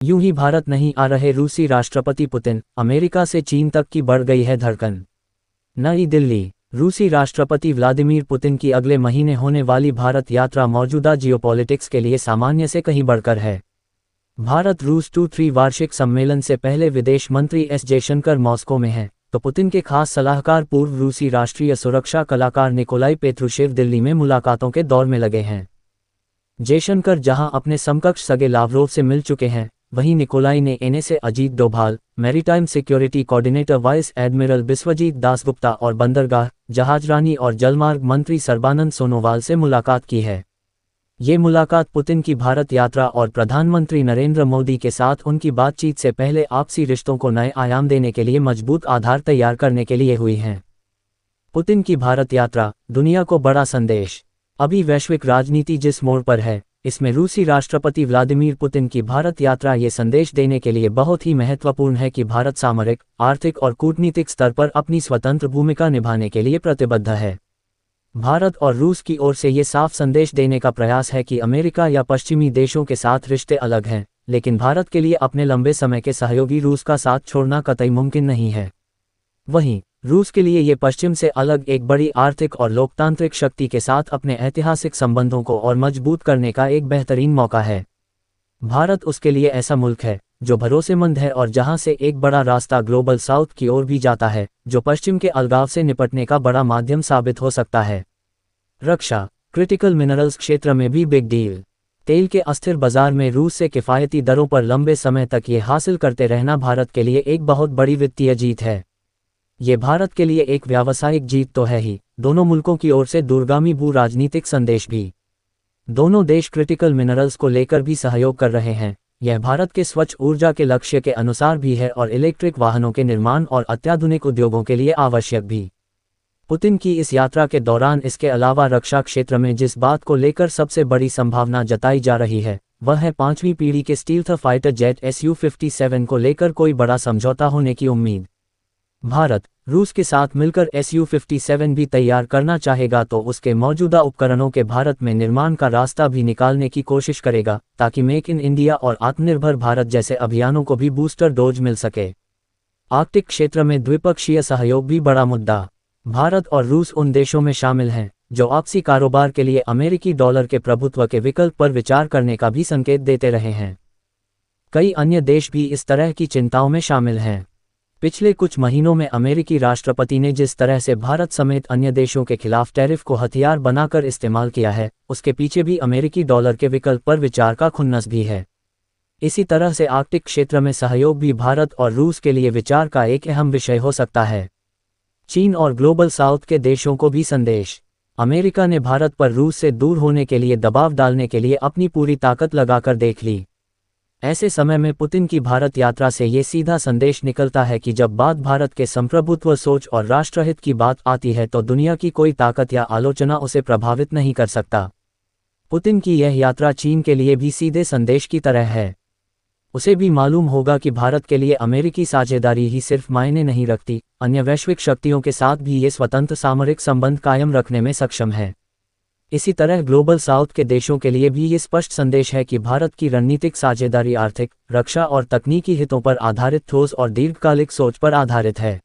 यूं ही भारत नहीं आ रहे रूसी राष्ट्रपति पुतिन, अमेरिका से चीन तक की बढ़ गई है धड़कन। नई दिल्ली। रूसी राष्ट्रपति व्लादिमीर पुतिन की अगले महीने होने वाली भारत यात्रा मौजूदा जियोपॉलिटिक्स के लिए सामान्य से कहीं बढ़कर है। भारत रूस 2-3 वार्षिक सम्मेलन से पहले विदेश मंत्री एस जयशंकर मॉस्को में हैं, तो पुतिन के खास सलाहकार पूर्व रूसी राष्ट्रीय सुरक्षा कलाकार निकोलाई पेत्रुशेव दिल्ली में मुलाकातों के दौर में लगे हैं। जयशंकर जहां अपने समकक्ष सर्गेई लावरोव से मिल चुके हैं, वहीं निकोलाई ने NSA Ajit Doval, maritime security coordinator vice admiral Biswajit Dasgupta और बंदरगाह, जहाजरानी और जलमार्ग मंत्री सर्बानंद सोनोवाल से मुलाकात की है। ये मुलाकात पुतिन की भारत यात्रा और प्रधानमंत्री नरेंद्र मोदी के साथ उनकी बातचीत से पहले आपसी रिश्तों को नए आयाम देने के लिए मजबूत आधार तैयार करने के लिए हुई हैं। पुतिन की भारत यात्रा, दुनिया को बड़ा संदेश। अभी वैश्विक राजनीति जिस मोड़ पर है, इसमें रूसी राष्ट्रपति व्लादिमीर पुतिन की भारत यात्रा ये संदेश देने के लिए बहुत ही महत्वपूर्ण है कि भारत सामरिक, आर्थिक और कूटनीतिक स्तर पर अपनी स्वतंत्र भूमिका निभाने के लिए प्रतिबद्ध है। भारत और रूस की ओर से ये साफ संदेश देने का प्रयास है कि अमेरिका या पश्चिमी देशों के साथ रिश्ते अलग हैं, लेकिन भारत के लिए अपने लंबे समय के सहयोगी रूस का साथ छोड़ना कतई मुमकिन नहीं है। वहीं रूस के लिए ये पश्चिम से अलग एक बड़ी आर्थिक और लोकतांत्रिक शक्ति के साथ अपने ऐतिहासिक संबंधों को और मजबूत करने का एक बेहतरीन मौका है। भारत उसके लिए ऐसा मुल्क है जो भरोसेमंद है और जहां से एक बड़ा रास्ता ग्लोबल साउथ की ओर भी जाता है, जो पश्चिम के अलगाव से निपटने का बड़ा माध्यम साबित हो सकता है। रक्षा, क्रिटिकल मिनरल्स क्षेत्र में भी बिग डील। तेल के अस्थिर बाजार में रूस से किफ़ायती दरों पर लंबे समय तक ये हासिल करते रहना भारत के लिए एक बहुत बड़ी वित्तीय जीत है। ये भारत के लिए एक व्यावसायिक जीत तो है ही, दोनों मुल्कों की ओर से दूरगामी भू राजनीतिक संदेश भी। दोनों देश क्रिटिकल मिनरल्स को लेकर भी सहयोग कर रहे हैं। यह भारत के स्वच्छ ऊर्जा के लक्ष्य के अनुसार भी है और इलेक्ट्रिक वाहनों के निर्माण और अत्याधुनिक उद्योगों के लिए आवश्यक भी। पुतिन की इस यात्रा के दौरान इसके अलावा रक्षा क्षेत्र में जिस बात को लेकर सबसे बड़ी संभावना जताई जा रही है, वह है 5वीं पीढ़ी के स्टील्थ फाइटर जेट Su-57 को लेकर कोई बड़ा समझौता होने की उम्मीद। भारत रूस के साथ मिलकर Su-57 भी तैयार करना चाहेगा तो उसके मौजूदा उपकरणों के भारत में निर्माण का रास्ता भी निकालने की कोशिश करेगा, ताकि मेक इन इंडिया और आत्मनिर्भर भारत जैसे अभियानों को भी बूस्टर डोज मिल सके। आर्कटिक क्षेत्र में द्विपक्षीय सहयोग भी बड़ा मुद्दा। भारत और रूस उन देशों में शामिल हैं जो आपसी कारोबार के लिए अमेरिकी डॉलर के प्रभुत्व के विकल्प पर विचार करने का भी संकेत देते रहे हैं। कई अन्य देश भी इस तरह की चिंताओं में शामिल हैं। पिछले कुछ महीनों में अमेरिकी राष्ट्रपति ने जिस तरह से भारत समेत अन्य देशों के खिलाफ टैरिफ को हथियार बनाकर इस्तेमाल किया है, उसके पीछे भी अमेरिकी डॉलर के विकल्प पर विचार का खुन्नस भी है। इसी तरह से आर्कटिक क्षेत्र में सहयोग भी भारत और रूस के लिए विचार का एक अहम विषय हो सकता है। चीन और ग्लोबल साउथ के देशों को भी संदेश। अमेरिका ने भारत पर रूस से दूर होने के लिए दबाव डालने के लिए अपनी पूरी ताकत लगाकर देख ली। ऐसे समय में पुतिन की भारत यात्रा से ये सीधा संदेश निकलता है कि जब बात भारत के संप्रभुत्व सोच और राष्ट्रहित की बात आती है तो दुनिया की कोई ताकत या आलोचना उसे प्रभावित नहीं कर सकता। पुतिन की यह यात्रा चीन के लिए भी सीधे संदेश की तरह है। उसे भी मालूम होगा कि भारत के लिए अमेरिकी साझेदारी ही सिर्फ मायने नहीं रखती, अन्य वैश्विक शक्तियों के साथ भी ये स्वतंत्र सामरिक संबंध कायम रखने में सक्षम है। इसी तरह ग्लोबल साउथ के देशों के लिए भी ये स्पष्ट संदेश है कि भारत की रणनीतिक साझेदारी आर्थिक, रक्षा और तकनीकी हितों पर आधारित ठोस और दीर्घकालिक सोच पर आधारित है।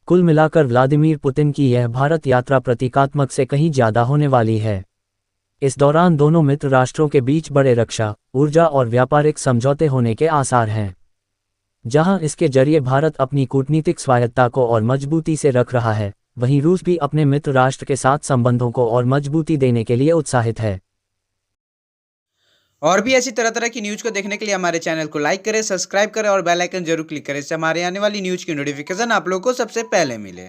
कुल मिलाकर व्लादिमीर पुतिन की यह भारत यात्रा प्रतीकात्मक से कहीं ज्यादा होने वाली है। इस दौरान दोनों मित्र राष्ट्रों के बीच बड़े रक्षा, ऊर्जा और व्यापारिक समझौते होने के आसार हैं। जहां इसके जरिए भारत अपनी कूटनीतिक स्वायत्तता को और मजबूती से रख रहा है, वहीं रूस भी अपने मित्र राष्ट्र के साथ संबंधों को और मजबूती देने के लिए उत्साहित है। और भी ऐसी तरह तरह की न्यूज़ को देखने के लिए हमारे चैनल को लाइक करें, सब्सक्राइब करें और बेल आइकन जरूर क्लिक करें। इससे हमारे आने वाली न्यूज़ की नोटिफिकेशन आप लोगों को सबसे पहले मिले।